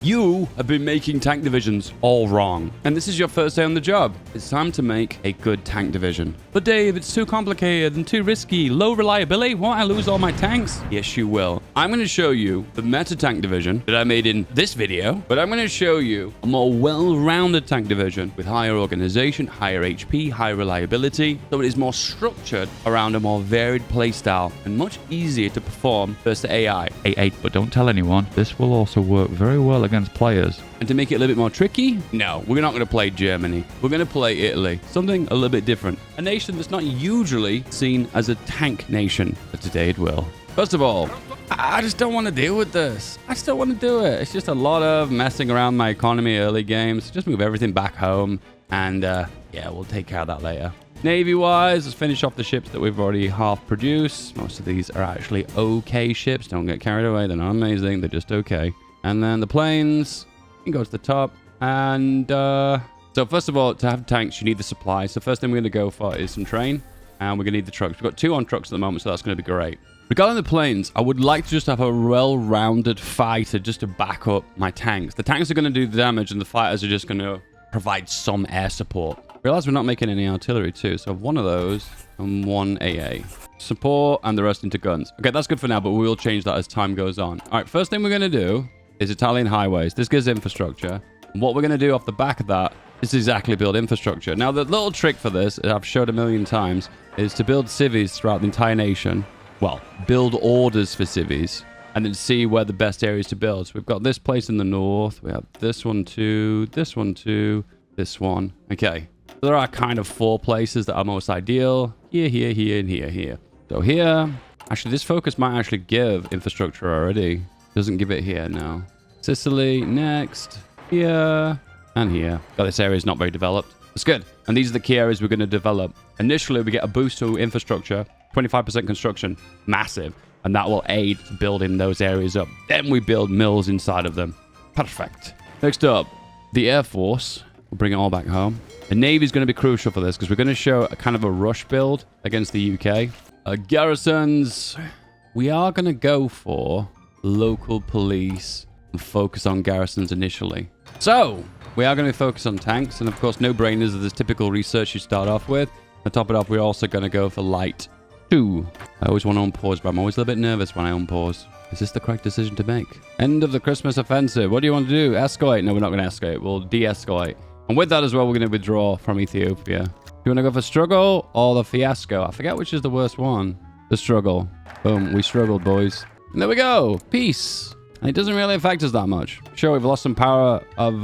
You have been making tank divisions all wrong, and this is your first day on the job. It's time to make a good tank division. But Dave, it's too complicated and too risky. Low reliability? Won't I lose all my tanks? Yes, you will. I'm going to show you the meta tank division that I made in this video, but I'm going to show you a more well-rounded tank division with higher organization, higher HP, higher reliability, so it is more structured around a more varied playstyle and much easier to perform versus AI. But don't tell anyone. This will also work very well against players. And to make it a little bit more tricky, no, we're not going to play Germany. We're going to play Italy. Something a little bit different. A nation that's not usually seen as a tank nation, but today it will. First of all, I just don't want to deal with this. I just don't want to do it. It's just a lot of messing around my economy early games. Just move everything back home. And yeah, we'll take care of that later. Navy-wise, let's finish off the ships that we've already half produced. Most of these are actually okay ships. Don't get carried away. They're not amazing. They're just okay. And then the planes, you can go to the top. And so first of all, to have tanks, you need the supply. So first thing we're going to go for is some train. And we're going to need the trucks. We've got 2 on trucks at the moment, so that's going to be great. Regarding the planes, I would like to just have a well-rounded fighter just to back up my tanks. The tanks are going to do the damage, and the fighters are just going to provide some air support. Realize we're not making any artillery too, so I have 1 of those and 1 AA. Support and the rest into guns. Okay, that's good for now, but we will change that as time goes on. All right, first thing we're going to do is Italian highways. This gives infrastructure. And what we're going to do off the back of that is exactly build infrastructure. Now, the little trick for this, I've showed a million times, is to build cities throughout the entire nation. Well, build orders for cities and then see where the best areas to build. So we've got this place in the north. We have this one too, this one too, this one. Okay. There are kind of 4 places that are most ideal. Here, here, here, and here, here. So here, actually, this focus might actually give infrastructure already. Doesn't give it here now. Sicily, next, here, and here. God, this area is not very developed. That's good. And these are the key areas we're going to develop. Initially, we get a boost to infrastructure, 25% construction, massive. And that will aid to building those areas up. Then we build mills inside of them. Perfect. Next up, the Air Force. We'll bring it all back home. The Navy is going to be crucial for this because we're going to show a kind of a rush build against the UK. Garrisons. We are going to go for local police and focus on garrisons initially. So, we are going to focus on tanks. And of course, no-brainers are the typical research you start off with. To top it off, we're also going to go for light 2. I always want to unpause, but I'm always a little bit nervous when I unpause. Is this the correct decision to make? End of the Christmas offensive. What do you want to do? Escalate? No, we're not going to escalate. We'll de-escalate. And with that as well, we're going to withdraw from Ethiopia. Do you want to go for struggle or the fiasco? I forget which is the worst one. The struggle. Boom. We struggled, boys. And there we go. Peace. And it doesn't really affect us that much. Sure, we've lost some power of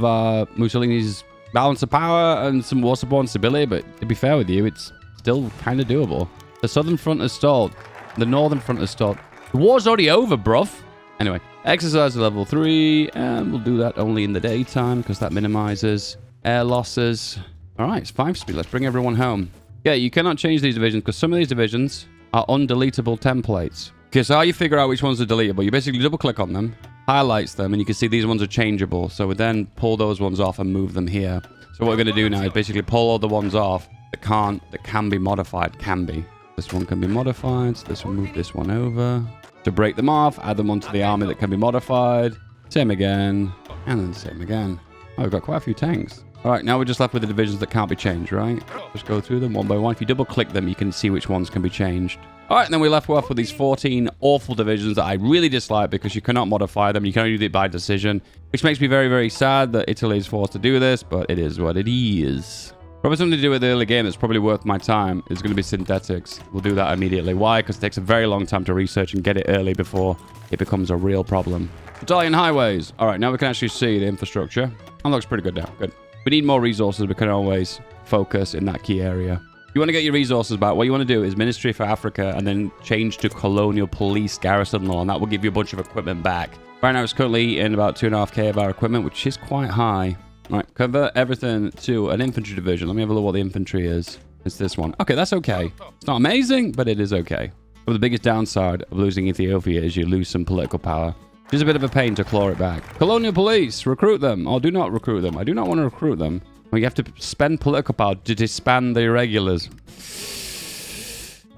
Mussolini's balance of power and some war-borne stability, but to be fair with you, it's still kind of doable. The southern front has stalled. The northern front has stalled. The war's already over, bruv. Anyway, exercise level 3, and we'll do that only in the daytime because that minimizes air losses. All right, it's 5 speed. Let's bring everyone home. Yeah, you cannot change these divisions because some of these divisions are undeletable templates. Okay, so how you figure out which ones are deletable, you basically double click on them, highlights them, and you can see these ones are changeable. So we then pull those ones off and move them here. So what we're going to do now is basically pull all the ones off that can be modified, This one can be modified, so this will move this one over. To break them off, add them onto the army that can be modified. Same again, and then same again. Oh, we've got quite a few tanks. All right, now we're just left with the divisions that can't be changed, right? Just go through them one by one. If you double click them, you can see which ones can be changed. All right, and then we're left with these 14 awful divisions that I really dislike because you cannot modify them. You can only do it by decision, which makes me very, very sad that Italy is forced to do this, but it is what it is. Probably something to do with the early game that's probably worth my time is going to be synthetics. We'll do that immediately. Why? Because it takes a very long time to research and get it early before it becomes a real problem. Italian highways. All right, now we can actually see the infrastructure. That looks pretty good now. Good. We need more resources. We can always focus in that key area. You want to get your resources back. What you want to do is Ministry for Africa and then change to Colonial Police Garrison Law, and that will give you a bunch of equipment back. Right now, it's currently in about 2.5k of our equipment, which is quite high. All right, convert everything to an infantry division. Let me have a look what the infantry is. It's this one. Okay, that's okay. It's not amazing, but it is okay. But the biggest downside of losing Ethiopia is you lose some political power. It's a bit of a pain to claw it back. Colonial police, recruit them. Or do not recruit them. I do not want to recruit them. Well, you have to spend political power to disband the irregulars.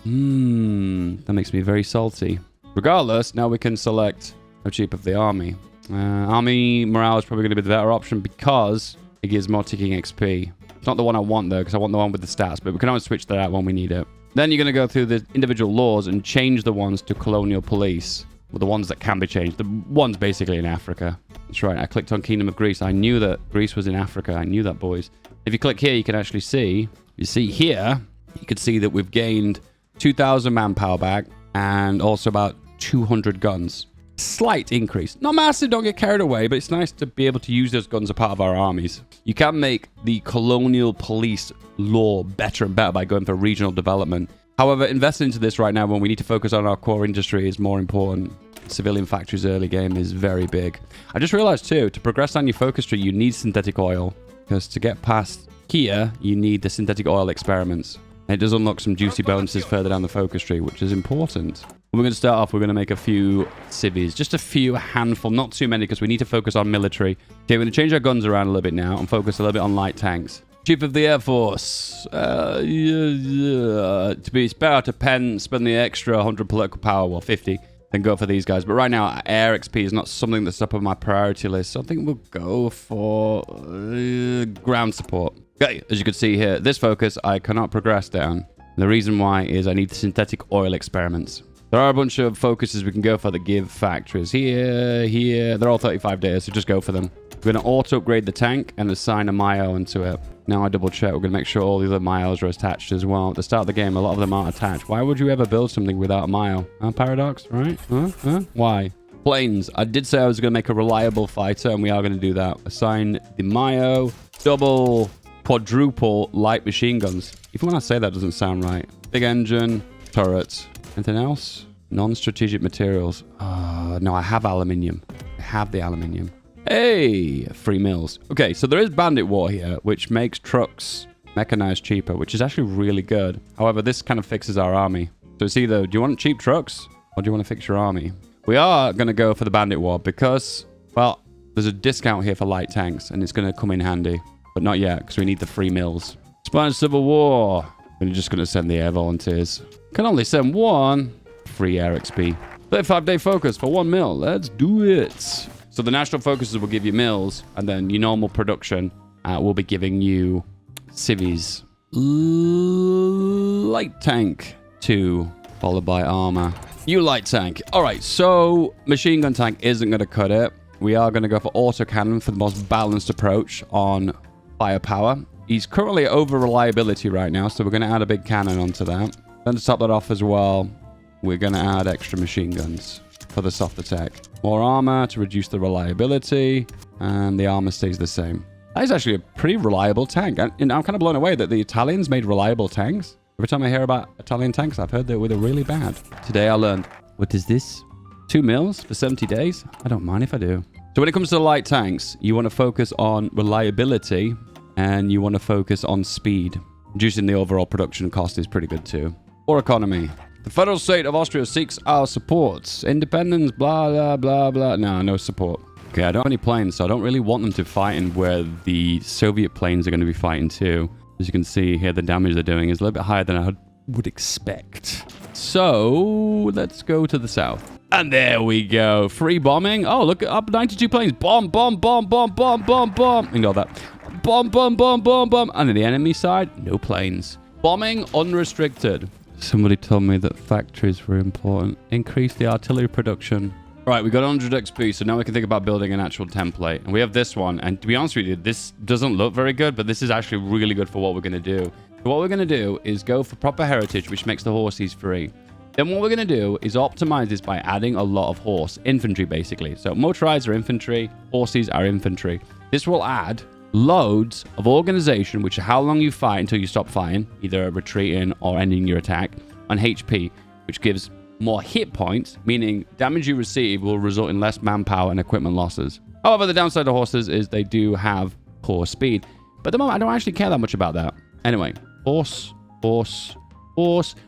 That makes me very salty. Regardless, now we can select a chief of the army. Army morale is probably going to be the better option because it gives more ticking XP. It's not the one I want, though, because I want the one with the stats, but we can always switch that out when we need it. Then you're going to go through the individual laws and change the ones to colonial police. Well, the ones that can be changed. The ones basically in Africa. That's right. I clicked on Kingdom of Greece. I knew that Greece was in Africa. I knew that, boys. If you click here, you can actually see. You see here, you can see that we've gained 2,000 manpower back and also about 200 guns. Slight increase. Not massive, don't get carried away, but it's nice to be able to use those guns as part of our armies. You can make the colonial police law better and better by going for regional development. However, investing into this right now when we need to focus on our core industry is more important. Civilian factories early game is very big. I just realized too, to progress on your focus tree, you need synthetic oil. Because to get past here, you need the synthetic oil experiments. And it does unlock some juicy bonuses further down the focus tree, which is important. We're going to start off, we're going to make a few civvies. Just a few, a handful, not too many, because we need to focus on military. Okay, we're going to change our guns around a little bit now and focus a little bit on light tanks. Chief of the Air Force. It's better to spend the extra 100 political power, well, 50, than go for these guys. But right now, air XP is not something that's up on my priority list. So I think we'll go for ground support. Okay, as you can see here, this focus I cannot progress down. The reason why is I need synthetic oil experiments. There are a bunch of focuses we can go for that give factories. Here. They're all 35 days, so just go for them. We're going to auto-upgrade the tank and assign a Myo into it. Now I double-check. We're going to make sure all the other Myos are attached as well. At the start of the game, a lot of them aren't attached. Why would you ever build something without a Myo? Paradox, right? Why? Planes. I did say I was going to make a reliable fighter, and we are going to do that. Assign the Myo. Double, quadruple light machine guns. Even when I say that, doesn't sound right. Big engine, turrets. Anything else? Non-strategic materials. No, I have aluminium. I have the aluminium. Hey, free mills. Okay, so there is bandit war here, which makes trucks mechanized cheaper, which is actually really good. However, this kind of fixes our army. So it's either, do you want cheap trucks or do you want to fix your army? We are going to go for the bandit war because, well, there's a discount here for light tanks and it's going to come in handy. But not yet, because we need the free mills. Spanish Civil War. We're just going to send the air volunteers. Can only send one. Free air XP. 35-day focus for 1 mil. Let's do it. So the national focuses will give you mills, and then your normal production will be giving you civvies. Light tank 2, followed by armor. You light tank. All right, so machine gun tank isn't going to cut it. We are going to go for autocannon for the most balanced approach on firepower. He's currently over reliability right now, so we're going to add a big cannon onto that. Then to top that off as well, we're going to add extra machine guns for the soft attack. More armor to reduce the reliability, and the armor stays the same. That is actually a pretty reliable tank. And I'm kind of blown away that the Italians made reliable tanks. Every time I hear about Italian tanks, I've heard that they're really bad. Today I learned, what is this? 2 mils for 70 days? I don't mind if I do. So when it comes to light tanks, you want to focus on reliability and you want to focus on speed. Reducing the overall production cost is pretty good too. Or economy. The federal state of Austria seeks our support. Independence, blah, blah, blah, blah. No support. Okay, I don't have any planes, so I don't really want them to fight in where the Soviet planes are going to be fighting too. As you can see here, the damage they're doing is a little bit higher than I would expect. So, let's go to the south. And there we go. Free bombing. Oh, look, up 92 planes. Bomb, bomb, bomb, bomb, bomb, bomb, bomb. Ignore that. Bomb, bomb, bomb, bomb, bomb. And on the enemy side, no planes. Bombing unrestricted. Somebody told me that factories were important. Increase the artillery production. Right, we got 100 XP, so now we can think about building an actual template. And we have this one, and to be honest with you, this doesn't look very good, but this is actually really good for what we're going to do. So what we're going to do is go for proper heritage, which makes the horses free. Then what we're going to do is optimize this by adding a lot of horse infantry, basically. So motorized are infantry, horses are infantry. This will add loads of organization, which are how long you fight until you stop fighting, either retreating or ending your attack, on HP, which gives more hit points, meaning damage you receive will result in less manpower and equipment losses. However, the downside of horses is they do have poor speed. But at the moment, I don't actually care that much about that. Anyway, horse.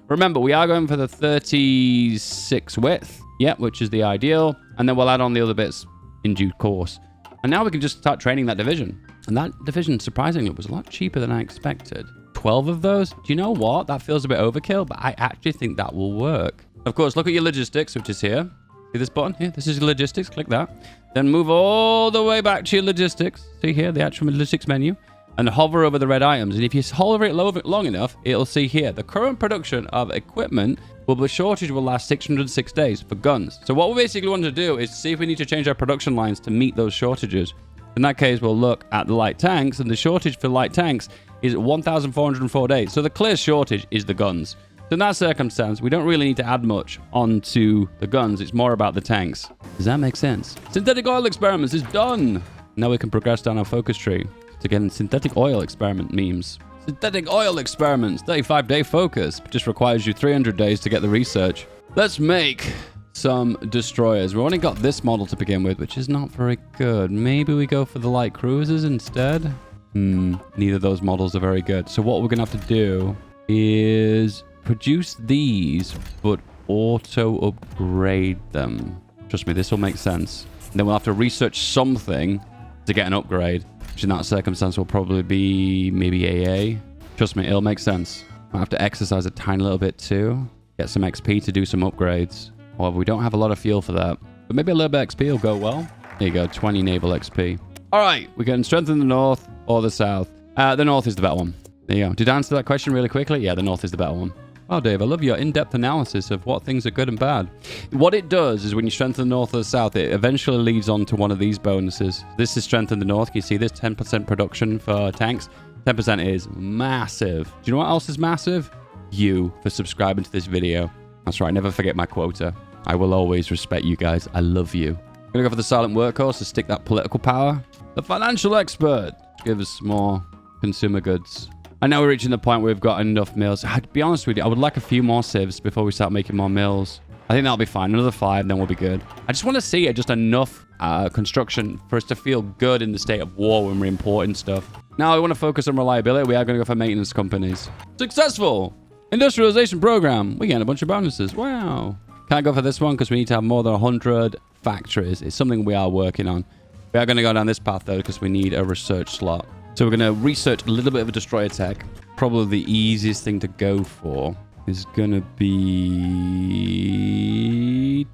Remember, we are going for the 36 width, which is the ideal. And then we'll add on the other bits in due course. And now we can just start training that division. And that division, surprisingly, was a lot cheaper than I expected. 12 of those? Do you know what? That feels a bit overkill, but I actually think that will work. Of course, look at your logistics, which is here. See this button here? This is your logistics. Click that. Then move all the way back to your logistics. See here, the actual logistics menu. And hover over the red items. And if you hover it long enough, it'll see here. The current production of equipment the shortage will last 606 days for guns. So what we basically want to do is see if we need to change our production lines to meet those shortages. In that case, we'll look at the light tanks, and the shortage for light tanks is 1,404 days. So the clear shortage is the guns. So in that circumstance, we don't really need to add much onto the guns. It's more about the tanks. Does that make sense? Synthetic oil experiments is done. Now we can progress down our focus tree to get synthetic oil experiment memes. Synthetic oil experiments, 35-day focus. Just requires you 300 days to get the research. Let's make some destroyers. We've only got this model to begin with, which is not very good. Maybe we go for the light cruisers instead? Neither of those models are very good. So what we're going to have to do is produce these, but auto-upgrade them. Trust me, this will make sense. And then we'll have to research something to get an upgrade, which in that circumstance will probably be maybe AA. Trust me, it'll make sense. I'll have to exercise a tiny little bit too. Get some XP to do some upgrades. However, we don't have a lot of fuel for that. But maybe a little bit of XP will go well. There you go, 20 naval XP. All right, we can strengthen the north or the south. The north is the better one. There you go. Did I answer that question really quickly? Yeah, the north is the better one. Oh, Dave, I love your in-depth analysis of what things are good and bad. What it does is when you strengthen the north or the south, it eventually leads on to one of these bonuses. This is strengthen the north. Can you see this? 10% production for tanks. 10% is massive. Do you know what else is massive? You for subscribing to this video. That's right. Never forget my quota. I will always respect you guys. I love you. I'm going to go for the silent workhorse to stick that political power. The financial expert gives more consumer goods. I know we're reaching the point where we've got enough mills. To be honest with you, I would like a few more civs before we start making more mills. I think that'll be fine. Another 5, then we'll be good. I just want to see just enough construction for us to feel good in the state of war when we're importing stuff. Now, I want to focus on reliability. We are going to go for maintenance companies. Successful! Industrialization program. We get a bunch of bonuses. Wow. Can't go for this one because we need to have more than 100 factories. It's something we are working on. We are going to go down this path, though, because we need a research slot. So we're going to research a little bit of a destroyer tech. Probably the easiest thing to go for is going to be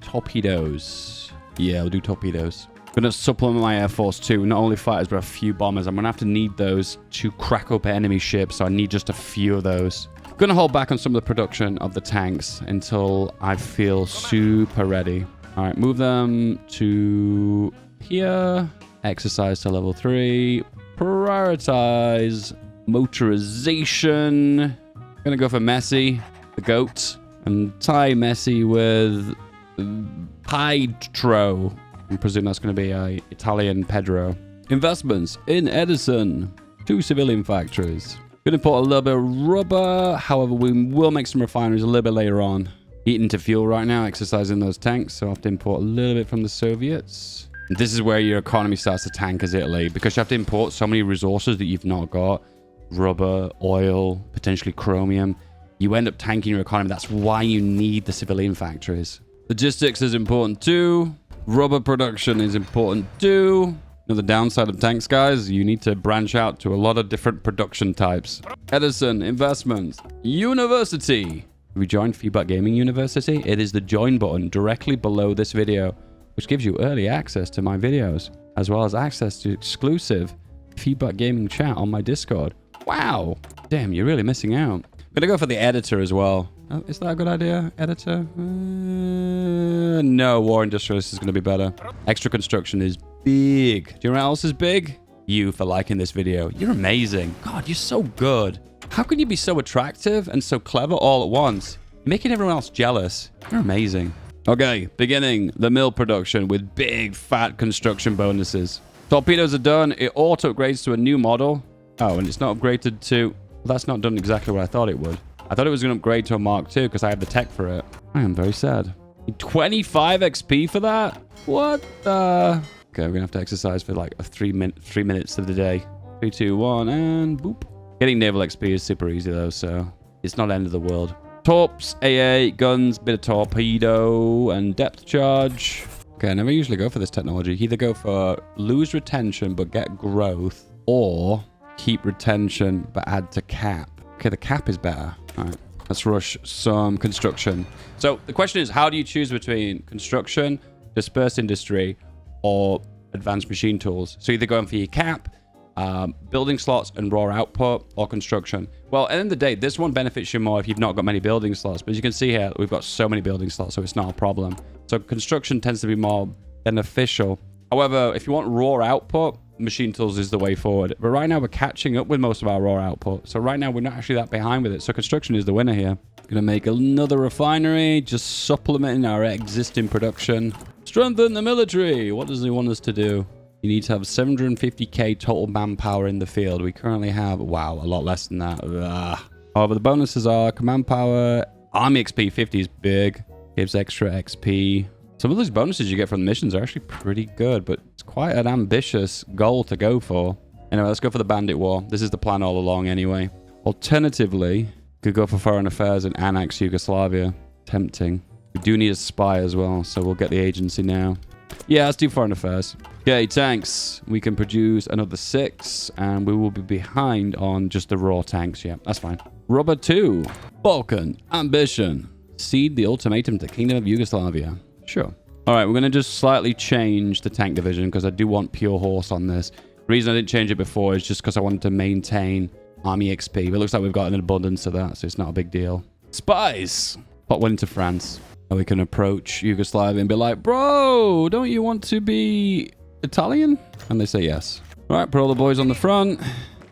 torpedoes. Yeah, we'll do torpedoes. I'm going to supplement my Air Force too. Not only fighters, but a few bombers. I'm going to have to need those to crack up enemy ships. So I need just a few of those. I'm going to hold back on some of the production of the tanks until I feel super ready. All right, move them to here. Exercise to level 3. Prioritize motorization. I'm gonna go for Messi, the goat, and tie Messi with Pedro. I presume that's gonna be a Italian Pedro. Investments in Edison. 2 civilian factories. Gonna import a little bit of rubber. However, we will make some refineries a little bit later on. Eating to fuel right now, exercising those tanks. So I have to import a little bit from the Soviets. This is where your economy starts to tank as Italy, because you have to import so many resources that you've not got. Rubber, oil, potentially chromium. You end up tanking your economy. That's why you need the civilian factories. Logistics is important too. Rubber production is important too. Now, the downside of tanks, guys, you need to branch out to a lot of different production types. Edison, investments, university. Have you joined Feedback Gaming University? It is the join button directly below this video, which gives you early access to my videos, as well as access to exclusive Feedback Gaming chat on my Discord. Wow. Damn, you're really missing out. I'm going to go for the editor as well. Oh, is that a good idea? Editor? No, War Industrialist is going to be better. Extra construction is big. Do you know what else is big? You for liking this video. You're amazing. God, you're so good. How can you be so attractive and so clever all at once? You're making everyone else jealous. You're amazing. Okay, beginning the mill production with big fat construction bonuses. Torpedoes are done. It auto upgrades to a new model. Oh, and it's not upgraded to... Well, that's not done exactly what I thought it would. I thought it was going to upgrade to a Mark II because I have the tech for it. I am very sad. 25 XP for that? What the... Okay, we're going to have to exercise for like 3 minutes of the day. 3, 2, 1, and boop. Getting naval XP is super easy though, so it's not the end of the world. Torps, AA, guns, bit of torpedo, and depth charge. Okay, I never usually go for this technology. You either go for lose retention but get growth, or keep retention but add to cap. Okay, the cap is better. All right, let's rush some construction. So the question is, how do you choose between construction, dispersed industry, or advanced machine tools. So either going for your cap, building slots and raw output, or construction. Well, at the end of the day, this one benefits you more if you've not got many building slots. But as you can see here, we've got so many building slots, so it's not a problem. So construction tends to be more beneficial. However, if you want raw output, machine tools is the way forward. But right now, we're catching up with most of our raw output. So right now, we're not actually that behind with it. So construction is the winner here. Gonna make another refinery, just supplementing our existing production. Strengthen the military. What does he want us to do? You need to have 750k total manpower in the field. We currently have, wow, a lot less than that. Ugh. However, the bonuses are command power. Army XP 50 is big. Gives extra XP. Some of those bonuses you get from the missions are actually pretty good, but it's quite an ambitious goal to go for. Anyway, let's go for the bandit war. This is the plan all along anyway. Alternatively, could go for foreign affairs and annex Yugoslavia. Tempting. We do need a spy as well, so we'll get the agency now. Yeah, let's do foreign affairs. Okay, tanks. We can produce another 6, and we will be behind on just the raw tanks. Yeah, that's fine. Rubber 2. Balkan. Ambition. Cede the ultimatum to Kingdom of Yugoslavia. Sure. All right, we're going to just slightly change the tank division because I do want pure horse on this. The reason I didn't change it before is just because I wanted to maintain Army XP. But it looks like we've got an abundance of that, so it's not a big deal. Spies. Plot one into France. And we can approach Yugoslavia and be like, bro, don't you want to be Italian? And they say yes. All right, put all the boys on the front.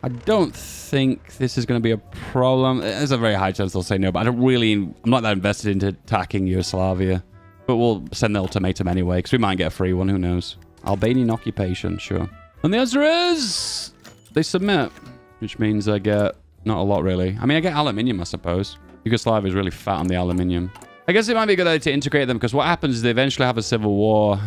I don't think this is going to be a problem. There's a very high chance they'll say no, but I'm not that invested into attacking Yugoslavia. But we'll send the ultimatum anyway, because we might get a free one, who knows. Albanian occupation, sure. And the answer is they submit, which means I get not a lot, really. I mean, I get aluminium, I suppose. Yugoslavia is really fat on the aluminium. I guess it might be a good idea to integrate them, because what happens is they eventually have a civil war.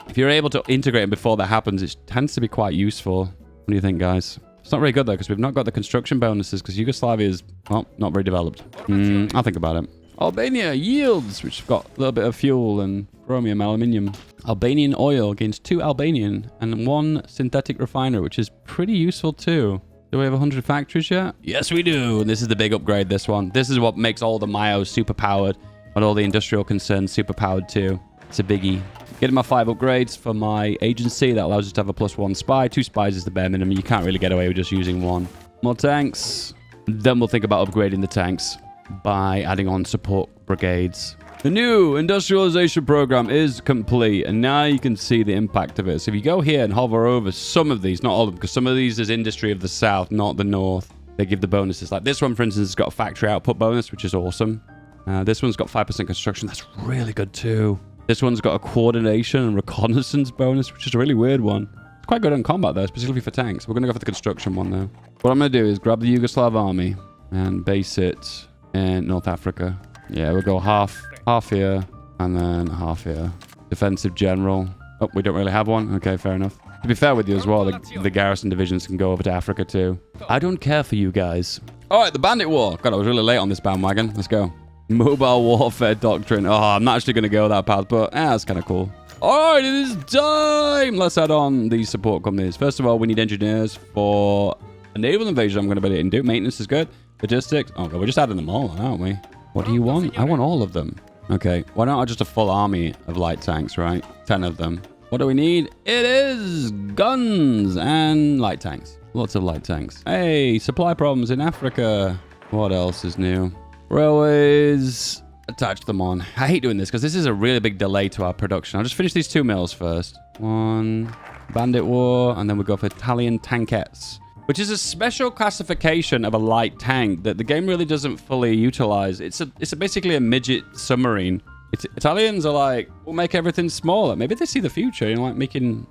If you're able to integrate them before that happens, it tends to be quite useful. What do you think, guys? It's not very good, though, because we've not got the construction bonuses, because Yugoslavia is, well, not very developed. I'll think about it. Albania yields, which have got a little bit of fuel and chromium, aluminium. Albanian oil gains 2 Albanian and 1 synthetic refiner, which is pretty useful, too. Do we have 100 factories yet? Yes, we do. And this is the big upgrade, this one. This is what makes all the Mayos super powered. And all the industrial concerns super powered too. It's a biggie. Getting my 5 upgrades for my agency. That allows us to have a +1 spy. 2 spies is the bare minimum. You can't really get away with just using 1. More tanks. Then we'll think about upgrading the tanks by adding on support brigades. The new industrialization program is complete. And now you can see the impact of it. So if you go here and hover over some of these, not all of them, because some of these is industry of the south, not the north. They give the bonuses. Like this one, for instance, has got a factory output bonus, which is awesome. This one's got 5% construction. That's really good too. This one's got a coordination and reconnaissance bonus, which is a really weird one. It's quite good on combat though, specifically for tanks. We're going to go for the construction one though. What I'm going to do is grab the Yugoslav army and base it in North Africa. Yeah, we'll go half here and then half here. Defensive general. Oh, we don't really have one. Okay, fair enough. To be fair with you as well, the garrison divisions can go over to Africa too. I don't care for you guys. All right, the bandit war. God, I was really late on this bandwagon. Let's go. Mobile warfare doctrine. Oh, I'm not actually going to go that path, but that's kind of cool. All right, it is time. Let's add on these support companies. First of all, we need engineers for a naval invasion. I'm going to be able to do. Maintenance is good. Logistics. Oh, God, we're just adding them all, aren't we? What do you want? I want all of them. Okay, why not just a full army of light tanks, right? 10 of them. What do we need? It is guns and light tanks. Lots of light tanks. Hey, supply problems in Africa. What else is new? Railways. Attach them on. I hate doing this because this is a really big delay to our production. I'll just finish these 2 mills first. 1. Bandit War. And then we go for Italian tankettes, which is a special classification of a light tank that the game really doesn't fully utilize. It's basically a midget submarine. Italians are like, we'll make everything smaller. Maybe they see the future, you know, like making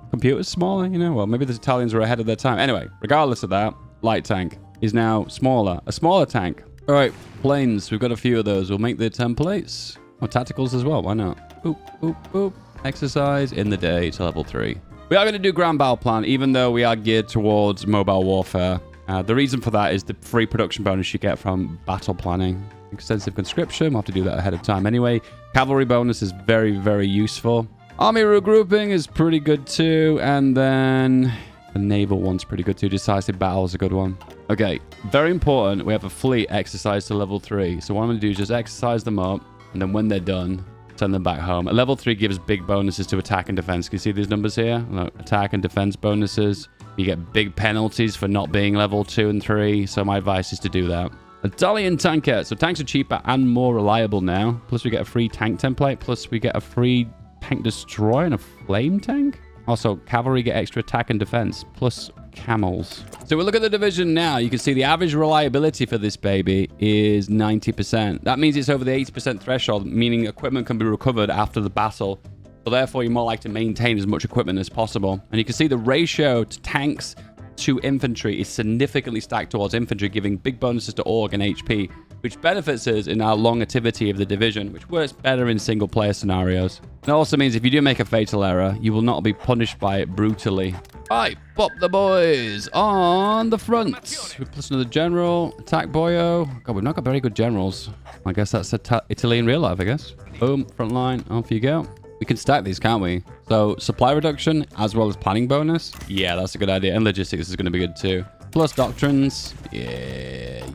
computers smaller, you know? Well, maybe the Italians were ahead of their time. Anyway, regardless of that, light tank is now smaller. A smaller tank. All right, planes. We've got a few of those. We'll make the templates. Oh, tacticals as well. Why not? Boop, boop, boop. Exercise in the day to level 3. We are going to do ground battle plan, even though we are geared towards mobile warfare. The reason for that is the free production bonus you get from battle planning. Extensive conscription. We'll have to do that ahead of time anyway. Cavalry bonus is very, very useful. Army regrouping is pretty good too. And then the naval one's pretty good too. Decisive battle is a good one. Okay, very important. We have a fleet exercise to level 3. So what I'm going to do is just exercise them up. And then when they're done, send them back home. A level 3 gives big bonuses to attack and defense. Can you see these numbers here? Look, attack and defense bonuses. You get big penalties for not being level 2 and 3. So my advice is to do that. Italian tankette. So tanks are cheaper and more reliable now. Plus we get a free tank template. Plus we get a free tank destroyer and a flame tank. Also, cavalry get extra attack and defense. Plus camels. So we look at the division now. You can see the average reliability for this baby is 90%. That means it's over the 80% threshold, meaning equipment can be recovered after the battle. So therefore, you're more likely to maintain as much equipment as possible. And you can see the ratio to tanks to infantry is significantly stacked towards infantry, giving big bonuses to org and HP, which benefits us in our longevity of the division, which works better in single player scenarios. It also means if you do make a fatal error, you will not be punished by it brutally. Right, pop the boys on the front. We plus another general, attack boyo. God, we've not got very good generals. I guess that's Italy in real life, I guess. Boom, front line, off you go. We can stack these, can't we? So supply reduction as well as planning bonus. Yeah, that's a good idea. And logistics is going to be good too. Plus doctrines. Yeah.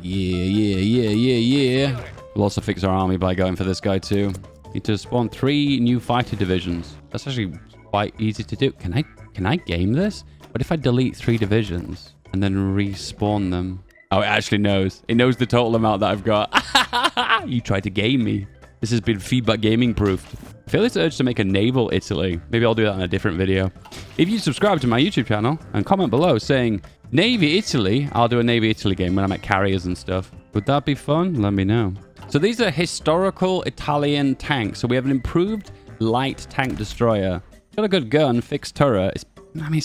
We'll also fix our army by going for this guy too. Need to spawn 3 new fighter divisions. That's actually quite easy to do. Can I game this? What if I delete 3 divisions and then respawn them? Oh, it actually knows. It knows the total amount that I've got. You tried to game me. This has been feedback gaming proofed. I feel this urge to make a naval Italy. Maybe I'll do that in a different video. If you subscribe to my YouTube channel and comment below saying Navy Italy, I'll do a Navy Italy game when I'm at carriers and stuff. Would that be fun? Let me know. So these are historical Italian tanks. So we have an improved light tank destroyer. Got a good gun, fixed turret. It's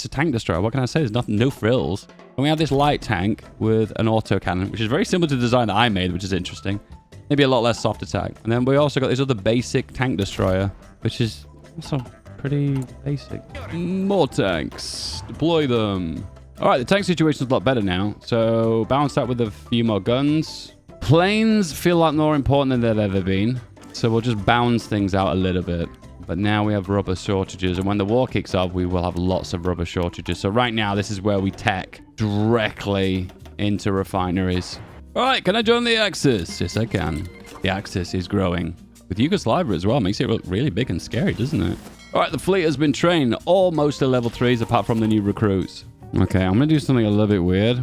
a tank destroyer. What can I say? There's no frills. And we have this light tank with an autocannon, which is very similar to the design that I made, which is interesting. Maybe a lot less soft attack. And then we also got this other basic tank destroyer, which is also pretty basic. More tanks. Deploy them. All right, the tank situation is a lot better now. So balance out with a few more guns. Planes feel like more important than they've ever been. So we'll just balance things out a little bit. But now we have rubber shortages. And when the war kicks off, we will have lots of rubber shortages. So right now, this is where we tech directly into refineries. All right, can I join the Axis? Yes, I can. The Axis is growing. With Yugoslavia as well, makes it look really big and scary, doesn't it? All right, the fleet has been trained. Almost to level 3s, apart from the new recruits. Okay, I'm going to do something a little bit weird.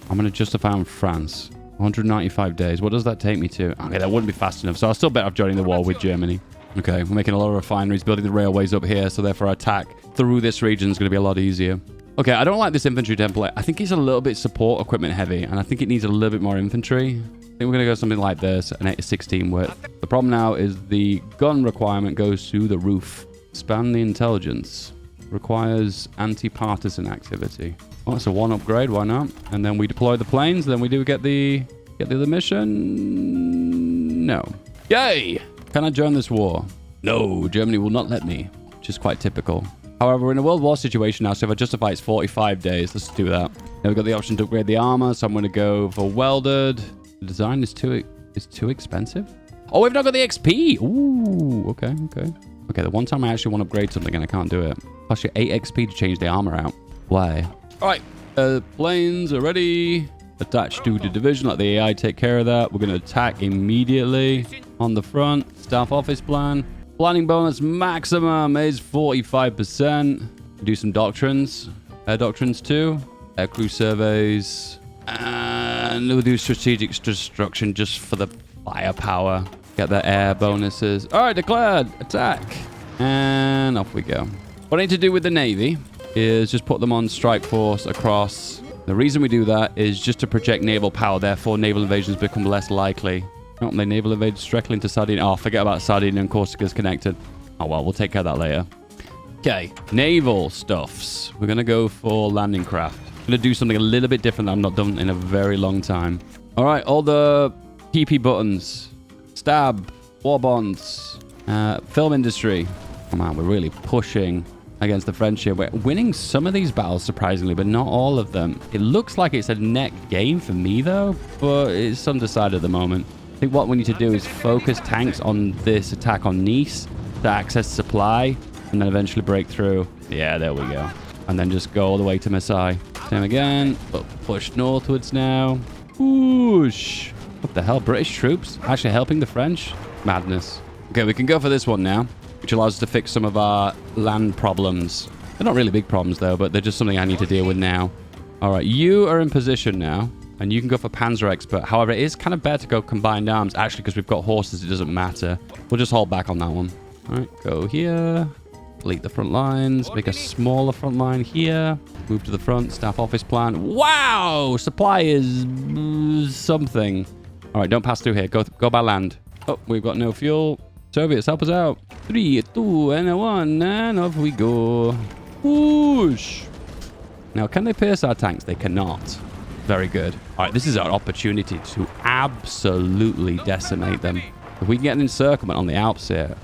I'm going to justify on France. 195 days. What does that take me to? Okay, that wouldn't be fast enough, so I'll still bet off joining the war with Germany. Okay, we're making a lot of refineries, building the railways up here, so therefore our attack through this region is going to be a lot easier. Okay, I don't like this infantry template. I think it's a little bit support equipment heavy, and I think it needs a little bit more infantry. I think we're going to go something like this, an 8-16 width. The problem now is the gun requirement goes through the roof. Expand the intelligence. Requires anti-partisan activity. Oh, it's a 1 upgrade, why not? And then we deploy the planes, then we do get the other mission. No. Yay! Can I join this war? No, Germany will not let me, which is quite typical. However, we're in a world war situation now, so if I justify it's 45 days, let's do that. Now we've got the option to upgrade the armor, so I'm going to go for welded. The design is too expensive. Oh, we've not got the XP. Ooh, okay. Okay, the one time I actually want to upgrade something and I can't do it. Plus your 8 XP to change the armor out. Why? All right, planes are ready. Attached to the division, let the AI take care of that. We're going to attack immediately on the front. Staff office plan. Planning bonus maximum is 45%. Do some doctrines. Air doctrines too. Air crew surveys. And we'll do strategic destruction just for the firepower. Get the air bonuses. All right, declared. Attack. And off we go. What I need to do with the Navy is just put them on strike force across. The reason we do that is just to project naval power. Therefore, naval invasions become less likely. Oh, they naval invaded directly into Sardinia. Oh, forget about Sardinia and Corsica's connected. Oh, well, we'll take care of that later. Okay, naval stuffs. We're going to go for landing craft. I'm going to do something a little bit different that I've not done in a very long time. All right, all the PP buttons. Stab. War bonds. Film industry. Oh, man, we're really pushing against the French here. We're winning some of these battles, surprisingly, but not all of them. It looks like it's a net gain for me, though, but it's undecided at the moment. I think what we need to do is focus tanks on this attack on Nice to access supply and then eventually break through. Yeah, there we go. And then just go all the way to Marseille. Same again, but push northwards now. Whoosh. What the hell? British troops actually helping the French? Madness. Okay, we can go for this one now, which allows us to fix some of our land problems. They're not really big problems, though, but they're just something I need to deal with now. All right, you are in position now, and you can go for Panzer Expert. However, it is kind of better to go combined arms. Actually, because we've got horses, it doesn't matter. We'll just hold back on that one. All right, go here. Delete the front lines. Make a smaller front line here. Move to the front. Staff office plan. Wow! Supply is something. All right, don't pass through here. Go by land. Oh, we've got no fuel. Soviets, help us out. 3, 2, and 1, and off we go. Whoosh! Now, can they pierce our tanks? They cannot. Very good. All right, this is our opportunity to absolutely decimate them. If we can get an encirclement on the Alps here,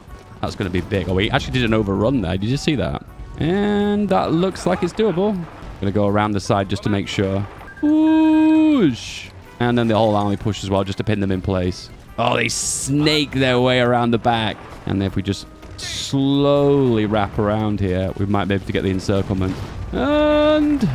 that's going to be big. Oh, we actually did an overrun there. Did you see that? And that looks like it's doable. I'm going to go around the side just to make sure. Whoosh! And then the whole army push as well, just to pin them in place. Oh, they snake their way around the back. And if we just slowly wrap around here, we might be able to get the encirclement. And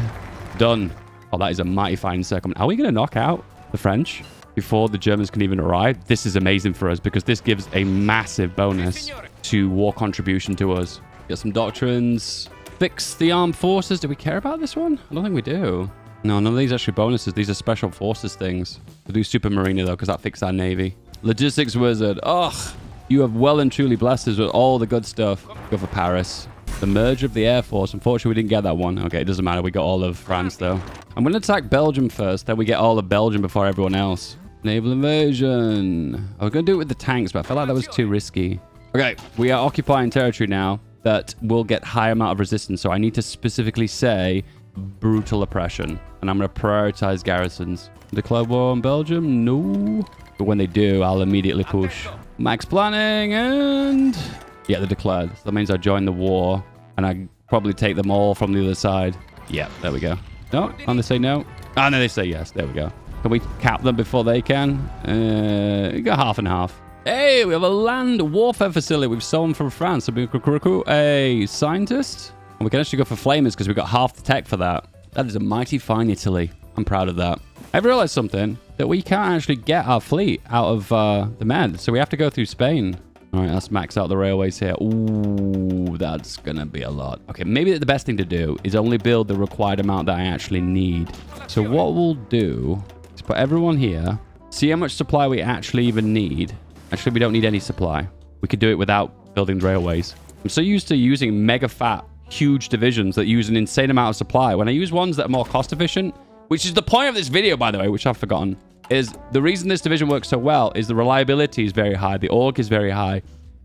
done. Oh, that is a mighty fine encirclement. Are we going to knock out the French before the Germans can even arrive? This is amazing for us because this gives a massive bonus to war contribution to us. Get some doctrines. Fix the armed forces. Do we care about this one? I don't think we do. No, none of these are actually bonuses. These are special forces things. We'll do Super Marina, though, because that fixed our navy. Logistics wizard. Ugh. You have well and truly blessed us with all the good stuff. Go for Paris. The merge of the Air Force. Unfortunately, we didn't get that one. Okay, it doesn't matter. We got all of France, though. I'm going to attack Belgium first. Then we get all of Belgium before everyone else. Naval invasion. I was going to do it with the tanks, but I felt like that was too risky. Okay, we are occupying territory now that will get high amount of resistance. So I need to specifically say brutal oppression. And I'm going to prioritize garrisons. Declare war on Belgium? No. But when they do, I'll immediately push. Max planning and... yeah, they're declared. So that means I join the war. And I probably take them all from the other side. Yeah, there we go. No? And they say no? Oh, no, they say yes. There we go. Can we cap them before they can? We got half and half. Hey, we have a land warfare facility. We've stolen from France. So we can recruit a scientist. And we can actually go for flamers because we've got half the tech for that. That is a mighty fine Italy. I'm proud of that. I've realized something. That we can't actually get our fleet out of the Med. So we have to go through Spain. All right, let's max out the railways here. Ooh, that's going to be a lot. Okay, maybe the best thing to do is only build the required amount that I actually need. So what we'll do is put everyone here. See how much supply we actually even need. Actually, we don't need any supply. We could do it without building railways. I'm so used to using mega fat, huge divisions that use an insane amount of supply. When I use ones that are more cost efficient, which is the point of this video, by the way, which I've forgotten, is the reason this division works so well is the reliability is very high, the org is very high,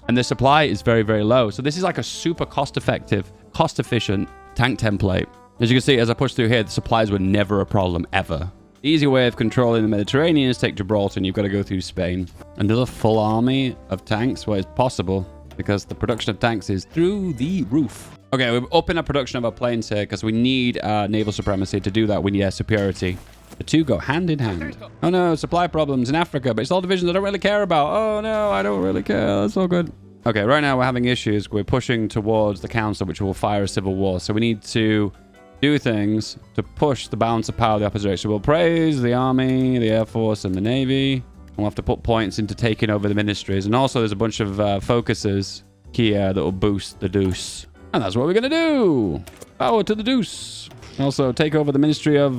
and the supply is very, very low. So this is like a super cost-effective, cost-efficient tank template. As you can see, as I push through here, the supplies were never a problem, ever. The easy way of controlling the Mediterranean is take Gibraltar, and you've got to go through Spain. Another full army of tanks? Well, it's possible, because the production of tanks is through the roof. Okay, we're upping our production of our planes here, because we need naval supremacy. To do that, we need air superiority. The two go hand in hand. Oh no, supply problems in Africa, but it's all divisions I don't really care about. Oh no, I don't really care. That's all good. Okay, right now we're having issues. We're pushing towards the council, which will fire a civil war. So we need to do things to push the balance of power the opposite direction. We'll praise the army, the air force, and the navy. We'll have to put points into taking over the ministries. And also there's a bunch of focuses here that will boost the deuce. And that's what we're going to do. Power to the deuce. Also take over the ministry of...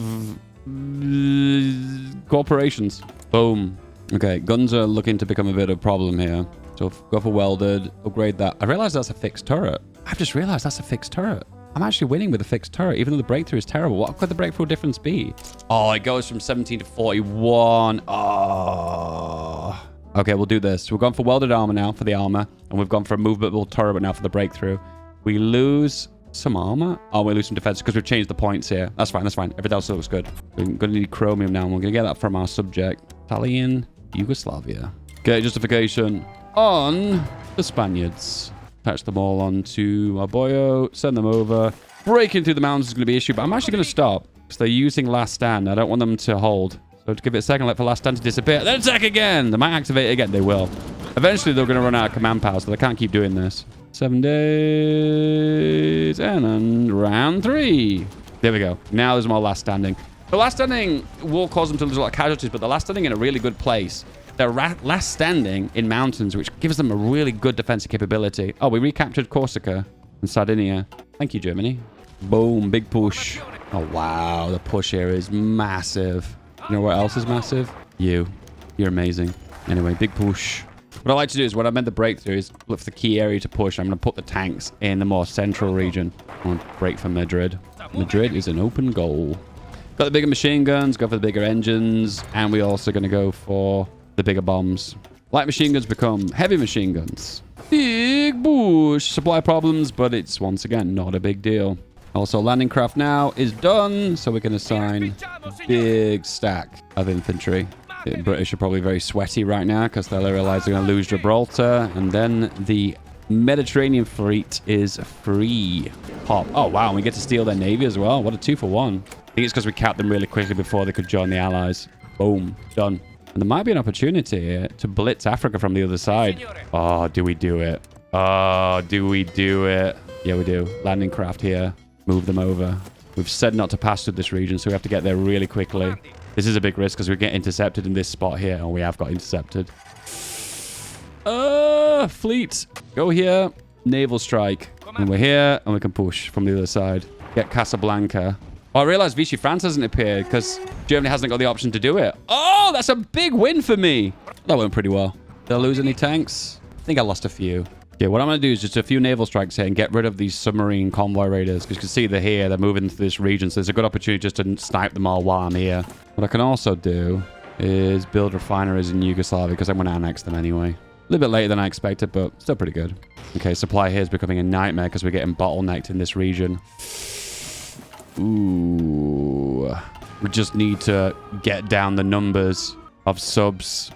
corporations. Boom. Okay, guns are looking to become a bit of a problem here. So go for welded, upgrade that. I realized that's a fixed turret. I've just realized that's a fixed turret. I'm actually winning with a fixed turret, even though the breakthrough is terrible. What could the breakthrough difference be? Oh, it goes from 17 to 41. Oh. Okay, we'll do this. We've gone for welded armor now for the armor, and we've gone for a movable turret now for the breakthrough. We lose some armor. Oh, we lose some defense because we've changed the points here. That's fine. That's fine. Everything else looks good. We're going to need chromium now, and we're going to get that from our subject. Italian, Yugoslavia. Okay, justification on the Spaniards. Attach them all onto our boyo. Send them over. Breaking through the mountains is going to be an issue, but I'm actually going to stop because they're using last stand. I don't want them to hold. So to give it a second, let for last stand to disappear. Then attack again. They might activate it again. They will. Eventually, they're going to run out of command power, so they can't keep doing this. 7 days. And then round 3. There we go. Now there's more last standing. The last standing will cause them to lose a lot of casualties, but the last standing in a really good place They're last standing in mountains, which gives them a really good defensive capability. Oh, we recaptured Corsica and Sardinia. Thank you, Germany. Boom, big push. Oh, wow. The push here is massive. You know what else is massive? You. You're amazing. Anyway, big push. What I like to do is when I made the breakthrough is look for the key area to push. I'm going to put the tanks in the more central region. I want to break for Madrid. Madrid is an open goal. Got the bigger machine guns, go for the bigger engines, and we're also going to go for the bigger bombs. Light machine guns become heavy machine guns. Big push. Supply problems, but it's once again not a big deal. Also, landing craft now is done, so we can assign big stack of infantry. The British are probably very sweaty right now because they'll realize they're going to lose Gibraltar, and then the Mediterranean fleet is free. Pop. Oh, wow. And we get to steal their navy as well. What a 2-for-1. I think it's because we capped them really quickly before they could join the Allies. Boom. Done. And there might be an opportunity here to blitz Africa from the other side. Oh, do we do it? Oh, do we do it? Yeah, we do. Landing craft here. Move them over. We've said not to pass through this region, so we have to get there really quickly. This is a big risk because we get intercepted in this spot here. And we have got intercepted. Fleet. Go here. Naval strike. And we're here, and we can push from the other side. Get Casablanca. Oh, I realized Vichy France hasn't appeared because Germany hasn't got the option to do it. Oh, that's a big win for me. That went pretty well. Did I lose any tanks? I think I lost a few. Okay, what I'm going to do is just a few naval strikes here and get rid of these submarine convoy raiders. Because you can see they're here. They're moving into this region. So there's a good opportunity just to snipe them all while I'm here. What I can also do is build refineries in Yugoslavia because I'm going to annex them anyway. A little bit later than I expected, but still pretty good. Okay, supply here is becoming a nightmare because we're getting bottlenecked in this region. Ooh. We just need to get down the numbers of subs.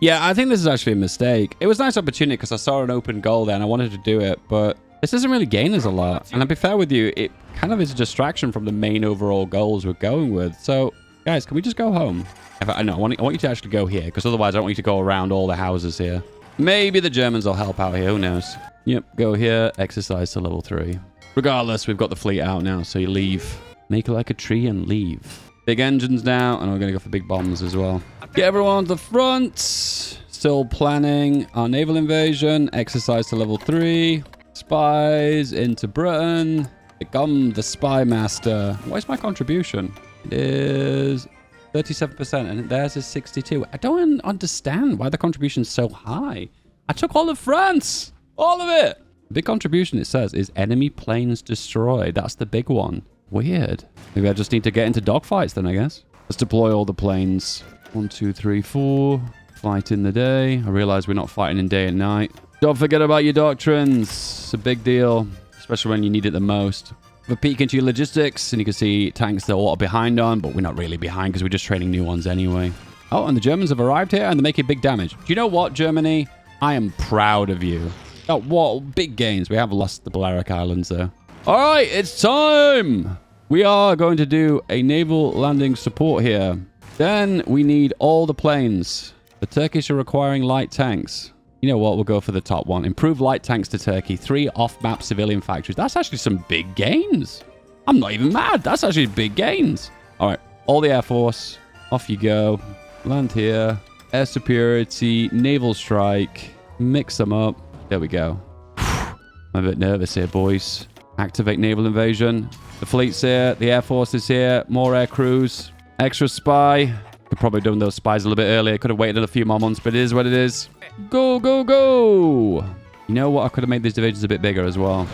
Yeah, I think this is actually a mistake. It was a nice opportunity because I saw an open goal there and I wanted to do it, but this doesn't really gain us a lot. And I'll be fair with you, it kind of is a distraction from the main overall goals we're going with. So, guys, can we just go home? I want you to actually go here because otherwise I don't want you to go around all the houses here. Maybe the Germans will help out here. Who knows? Yep, go here. Exercise to level 3. Regardless, we've got the fleet out now, so you leave. Make it like a tree and leave. Big engines now, and we're going to go for big bombs as well. Get everyone on the front. Still planning our naval invasion. Exercise to level 3. Spies into Britain. Become the spy master. What's my contribution? It is 37%, and theirs is 62. I don't understand why the contribution's so high. I took all of France. All of it. Big contribution, it says, is enemy planes destroyed. That's the big one. Weird. Maybe I just need to get into dogfights then, I guess. Let's deploy all the planes. 1, 2, 3, 4. Fight in the day. I realize we're not fighting in day and night. Don't forget about your doctrines. It's a big deal, especially when you need it the most. Have a peek into your logistics, and you can see tanks that are a lot behind on, but we're not really behind because we're just training new ones anyway. Oh, and the Germans have arrived here, and they're making big damage. Do you know what, Germany? I am proud of you. Oh, what big gains. We have lost the Balearic Islands, though. All right, it's time. We are going to do a naval landing support here. Then we need all the planes. The Turkish are requiring light tanks. You know what? We'll go for the top one. Improve light tanks to Turkey. 3 off-map civilian factories. That's actually some big gains. I'm not even mad. That's actually big gains. All right. All the Air Force. Off you go. Land here. Air superiority. Naval strike. Mix them up. There we go. I'm a bit nervous here, boys. Activate naval invasion. The fleet's here. The Air Force is here. More air crews. Extra spy. Could probably have done those spies a little bit earlier. Could have waited a few more months, but it is what it is. Go, go, go. You know what? I could have made these divisions a bit bigger as well.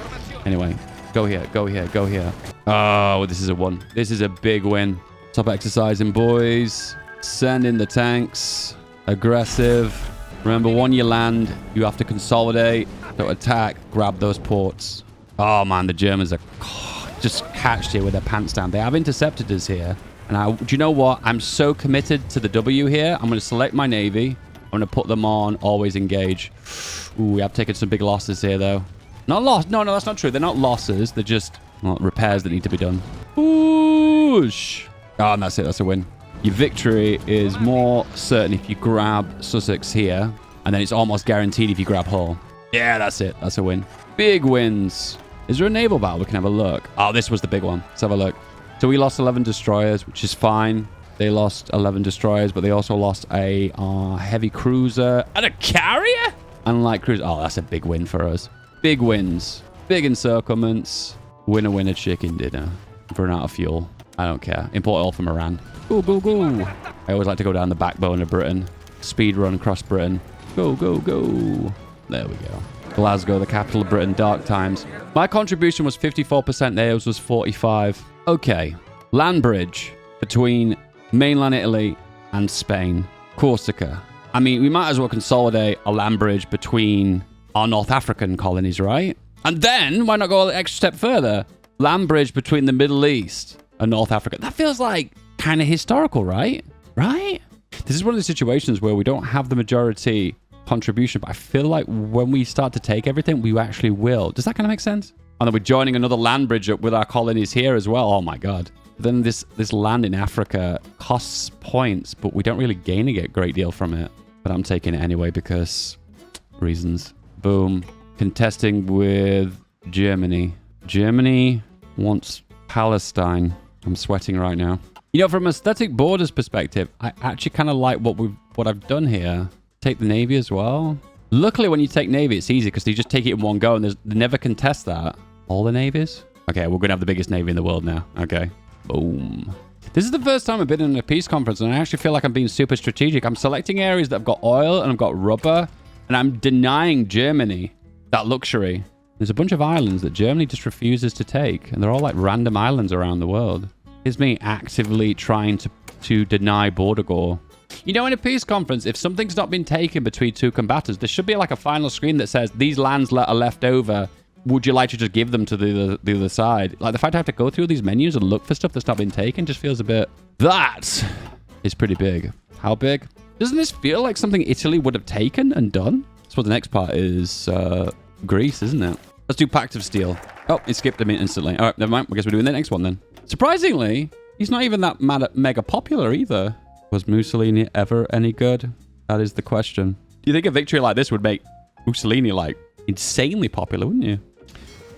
Anyway, go here, go here, go here. Oh, this is a 1. This is a big win. Stop exercising, boys. Send in the tanks. Aggressive. Remember, when you land, you have to consolidate. So attack, grab those ports. Oh, man, the Germans are just catched here with their pants down. They have intercepted us here. And do you know what? I'm so committed to the W here. I'm going to select my navy. I'm going to put them on always engage. Ooh, we have taken some big losses here, though. Not lost. No, that's not true. They're not losses. They're just repairs that need to be done. Whoosh. Oh, and that's it. That's a win. Your victory is more certain if you grab Sussex here. And then it's almost guaranteed if you grab Hull. Yeah, that's it. That's a win. Big wins. Is there a naval battle? We can have a look. Oh, this was the big one. Let's have a look. So we lost 11 destroyers, which is fine. They lost 11 destroyers, but they also lost a heavy cruiser and a carrier? Unlike cruiser. Oh, that's a big win for us. Big wins. Big encirclements. Winner, winner, chicken dinner. Run out of fuel. I don't care. Import oil from Iran. Go, go, go. I always like to go down the backbone of Britain. Speed run across Britain. Go, go, go. There we go. Glasgow, the capital of Britain. Dark times. My contribution was 54%. Theirs was 45%. Okay. Land bridge between mainland Italy and Spain. Corsica. I mean, we might as well consolidate a land bridge between our North African colonies, right? And then, why not go an extra step further? Land bridge between the Middle East and North Africa. That feels like kind of historical, right? Right? This is one of the situations where we don't have the majority contribution, but I feel like when we start to take everything, we actually will. Does that kind of make sense? And then we're joining another land bridge up with our colonies here as well. Oh my God. Then this land in Africa costs points, but we don't really gain a great deal from it. But I'm taking it anyway because reasons. Boom. Contesting with Germany. Germany wants Palestine. I'm sweating right now. You know, from aesthetic borders perspective, I actually kind of like what I've done here. Take the Navy as well. Luckily, when you take Navy, it's easy because you just take it in one go and they never contest that. All the navies? Okay, we're going to have the biggest Navy in the world now. Okay. Boom. This is the first time I've been in a peace conference and I actually feel like I'm being super strategic. I'm selecting areas that have got oil and I've got rubber and I'm denying Germany that luxury. There's a bunch of islands that Germany just refuses to take and they're all like random islands around the world. It's me actively trying to deny border gore. You know, in a peace conference, if something's not been taken between two combatants, there should be like a final screen that says, these lands are left over. Would you like to just give them to the other side? Like, the fact I have to go through these menus and look for stuff that's not been taken just feels a bit... That is pretty big. How big? Doesn't this feel like something Italy would have taken and done? That's what the next part is. Greece, isn't it? Let's do Pact of Steel. Oh, it skipped a minute instantly. All right, never mind. I guess we're doing the next one then. Surprisingly, he's not even that mega popular either. Was Mussolini ever any good? That is the question. Do you think a victory like this would make Mussolini, like, insanely popular, wouldn't you?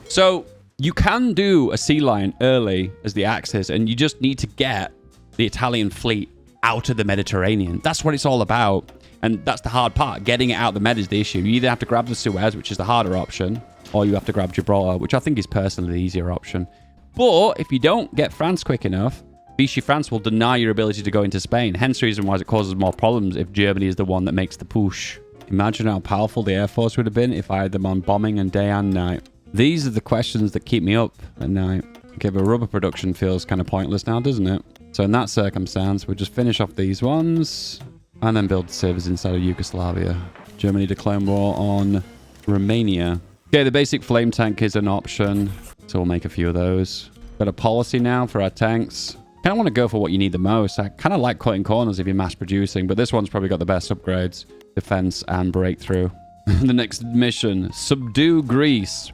So, you can do a sea line early as the Axis, and you just need to get the Italian fleet out of the Mediterranean. That's what it's all about. And that's the hard part. Getting it out of the Med is the issue. You either have to grab the Suez, which is the harder option, or you have to grab Gibraltar, which I think is personally the easier option. But if you don't get France quick enough, Vichy France will deny your ability to go into Spain. Hence the reason why it causes more problems if Germany is the one that makes the push. Imagine how powerful the Air Force would have been if I had them on bombing and day and night. These are the questions that keep me up at night. Okay, but rubber production feels kind of pointless now, doesn't it? So in that circumstance, we'll just finish off these ones and then build servers inside of Yugoslavia. Germany declaring war on Romania. Okay, the basic flame tank is an option, so we'll make a few of those. Got a policy now for our tanks. Kind of want to go for what you need the most. I kind of like cutting corners if you're mass producing, but this one's probably got the best upgrades. Defense and breakthrough. The next mission, subdue Greece.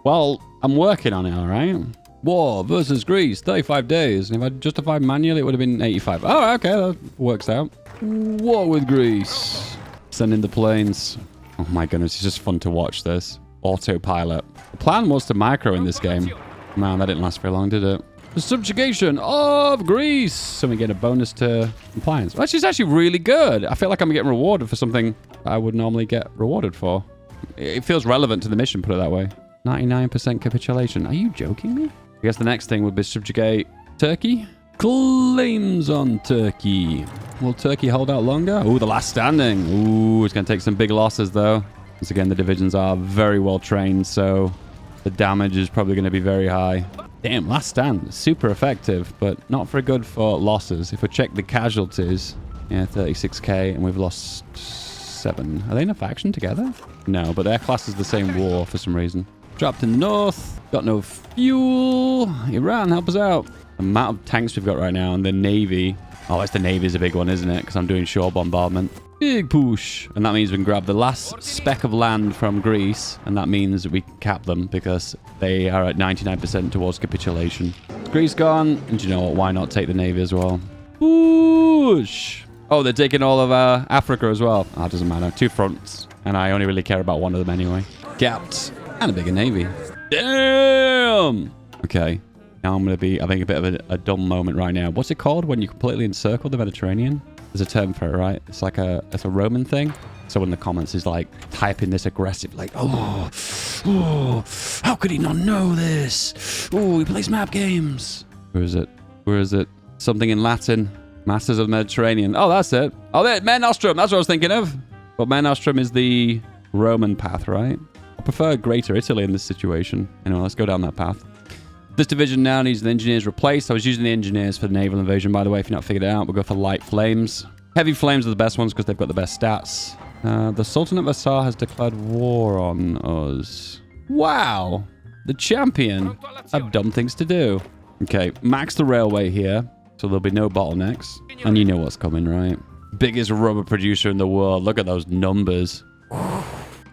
Well, I'm working on it, all right? War versus Greece, 35 days. And if I justified manually, it would have been 85. Oh, okay, that works out. War with Greece. Send in the planes. Oh my goodness, it's just fun to watch this. Autopilot. The plan was to micro in this game. Man, that didn't last very long, did it? The subjugation of Greece. So we get a bonus to compliance. Which is actually really good. I feel like I'm getting rewarded for something I would normally get rewarded for. It feels relevant to the mission, put it that way. 99% capitulation. Are you joking me? I guess the next thing would be subjugate Turkey. Claims on Turkey. Will Turkey hold out longer? Oh, the last standing. Ooh, it's going to take some big losses, though. Once again, the divisions are very well trained, so the damage is probably going to be very high. Damn, last stand. Super effective, but not very good for losses. If we check the casualties, yeah, 36k, and we've lost 7. Are they in a faction together? No, but their class is the same war for some reason. Trapped in the north. Got no fuel. Iran, help us out. The amount of tanks we've got right now and the navy. Oh, it's the navy's a big one, isn't it? Because I'm doing shore bombardment. Big push. And that means we can grab the last speck of land from Greece. And that means we can cap them because they are at 99% towards capitulation. Greece gone. And you know what? Why not take the navy as well? Push. Oh, they're taking all of Africa as well. Oh, it doesn't matter. 2 fronts. And I only really care about one of them anyway. Capped. And a bigger navy. Damn. Okay. Now I'm going to be having a bit of a dumb moment right now. What's it called when you completely encircle the Mediterranean? There's a term for it, right? It's like it's a Roman thing. So in the comments is like typing this aggressive, like, oh, how could he not know this? Oh, he plays map games. Where is it? Where is it? Something in Latin. Masters of the Mediterranean. Oh, that's it. Oh, there, Mare Nostrum. That's what I was thinking of. But Mare Nostrum is the Roman path, right? I prefer Greater Italy in this situation. Anyway, let's go down that path. This division now needs the engineers replaced. I was using the engineers for the naval invasion, by the way. If you've not figured it out, we'll go for light flames. Heavy flames are the best ones because they've got the best stats. The Sultan of Assar has declared war on us. Wow. The champion. I've dumb things to do. Okay, max the railway here, so there'll be no bottlenecks. And you know what's coming, right? Biggest rubber producer in the world. Look at those numbers.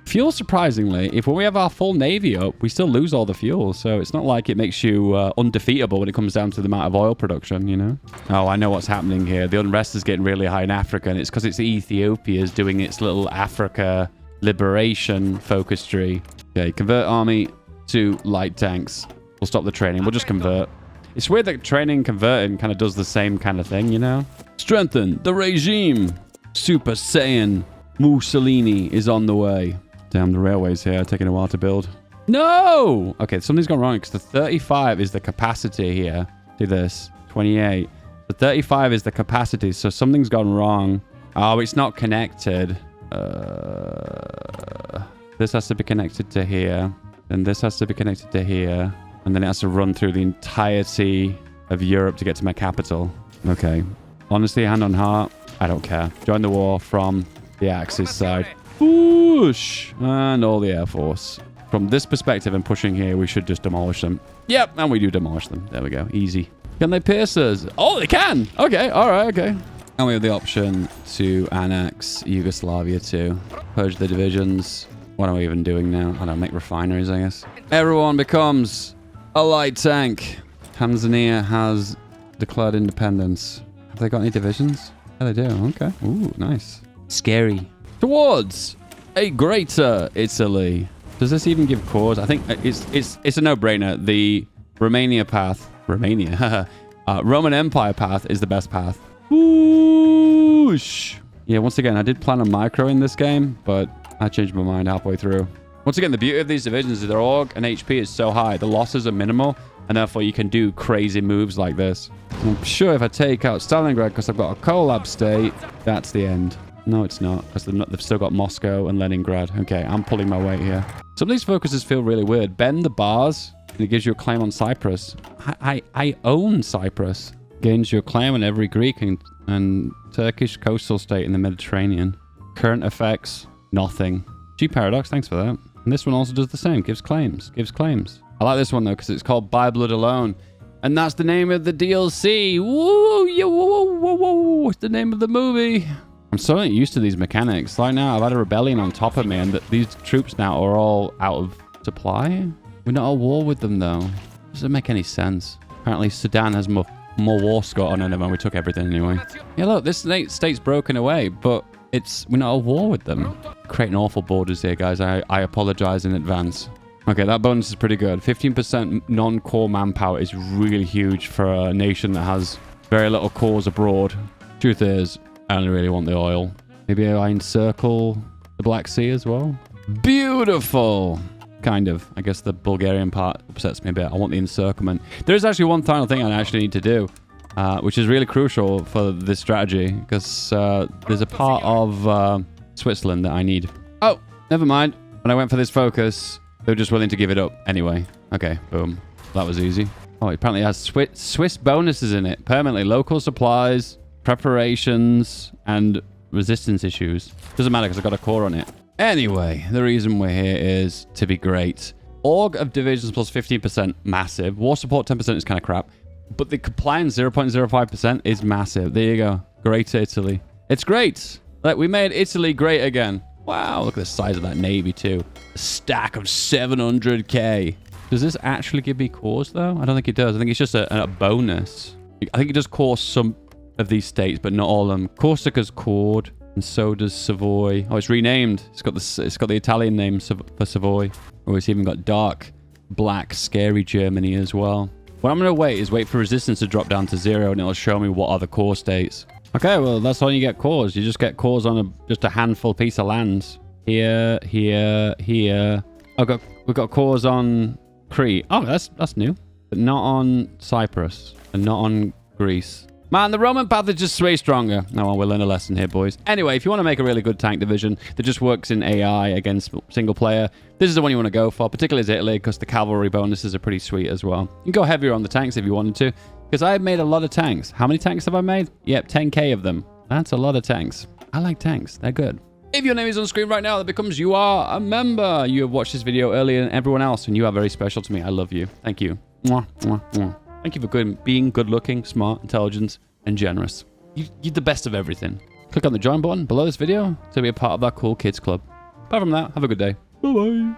Fuel, surprisingly, if when we have our full navy up, we still lose all the fuel. So it's not like it makes you undefeatable when it comes down to the amount of oil production, you know? Oh, I know what's happening here. The unrest is getting really high in Africa, and it's because it's Ethiopia's doing its little Africa liberation focus tree. Okay, convert army to light tanks. We'll stop the training. We'll just convert. It's weird that training and converting kind of does the same kind of thing, you know? Strengthen the regime. Super Saiyan Mussolini is on the way. Damn, the railways here are taking a while to build. No! Okay, something's gone wrong because the 35 is the capacity here. Do this. 28. The 35 is the capacity, so something's gone wrong. Oh, it's not connected. This has to be connected to here. Then this has to be connected to here. And then it has to run through the entirety of Europe to get to my capital. Okay. Honestly, hand on heart, I don't care. Join the war from the Axis side. Whoosh! And all the Air Force. From this perspective and pushing here, we should just demolish them. Yep, and we do demolish them. There we go. Easy. Can they pierce us? Oh, they can! Okay, alright, okay. And we have the option to annex Yugoslavia too. Purge the divisions. What am I even doing now? I don't make refineries, I guess. Everyone becomes a light tank. Tanzania has declared independence. Have they got any divisions? Yeah, they do. Okay. Ooh, nice. Scary. Towards a greater Italy. Does this even give cause? I think it's a no-brainer. The Romania path. Romania. Roman Empire path is the best path. Whoosh. Yeah, once again, I did plan on microing this game, but I changed my mind halfway through. Once again, the beauty of these divisions is their org and HP is so high. The losses are minimal, and therefore you can do crazy moves like this. I'm sure if I take out Stalingrad because I've got a collab state, that's the end. No, it's not, because they've still got Moscow and Leningrad. Okay, I'm pulling my weight here. Some of these focuses feel really weird. Bend the bars, and it gives you a claim on Cyprus. I own Cyprus. Gains you a claim on every Greek and Turkish coastal state in the Mediterranean. Current effects, nothing. G Paradox, thanks for that. And this one also does the same. Gives claims. Gives claims. I like this one, though, because it's called By Blood Alone. And that's the name of the DLC. Woo! Yeah, whoa, whoa, whoa. What's the name of the movie? I'm so not used to these mechanics. Like now, I've had a rebellion on top of me, and these troops now are all out of supply. We're not at war with them, though. Doesn't make any sense. Apparently, Sudan has more war score. Oh, no, never mind. We took everything anyway. Yeah, look, this state's broken away, but we're not at war with them. Creating awful borders here, guys. I apologize in advance. Okay, that bonus is pretty good. 15% non-core manpower is really huge for a nation that has very little cores abroad. Truth is, I only really want the oil. Maybe I encircle the Black Sea as well. Beautiful! Kind of. I guess the Bulgarian part upsets me a bit. I want the encirclement. There is actually one final thing I actually need to do, which is really crucial for this strategy, because there's a part of Switzerland that I need. Oh, never mind. When I went for this focus, they were just willing to give it up anyway. Okay, boom. That was easy. Oh, it apparently has Swiss bonuses in it. Permanently local supplies, preparations, and resistance issues. Doesn't matter because I've got a core on it. Anyway, the reason we're here is to be great. Org of divisions plus 15%, massive. War support 10% is kind of crap. But the compliance 0.05% is massive. There you go. Great Italy. It's great. Like, we made Italy great again. Wow, look at the size of that navy too. A stack of 700k. Does this actually give me cores though? I don't think it does. I think it's just a bonus. I think it does core some of these states, but not all of them. Corsica's cored, and so does Savoy. Oh, it's renamed. It's got the Italian name for Savoy. Oh, it's even got dark, black, scary Germany as well. What I'm going to wait for resistance to drop down to 0, and it'll show me what are the core states. Okay, well, that's all you get cores. You just get cores on just a handful piece of lands. Here, here, here. We've got cores on Crete. Oh, that's new. But not on Cyprus and not on Greece. Man, the Roman path is just way stronger. Oh, well, we'll learn a lesson here, boys. Anyway, if you want to make a really good tank division that just works in AI against single player, this is the one you want to go for, particularly as Italy, because the cavalry bonuses are pretty sweet as well. You can go heavier on the tanks if you wanted to, because I've made a lot of tanks. How many tanks have I made? Yep, 10k of them. That's a lot of tanks. I like tanks. They're good. If your name is on screen right now, that becomes you are a member. You have watched this video earlier than everyone else, and you are very special to me. I love you. Thank you. Mwah, mwah, mwah. Thank you for being good-looking, smart, intelligent, and generous. You're the best of everything. Click on the join button below this video to be a part of that cool kids club. Apart from that, have a good day. Bye-bye.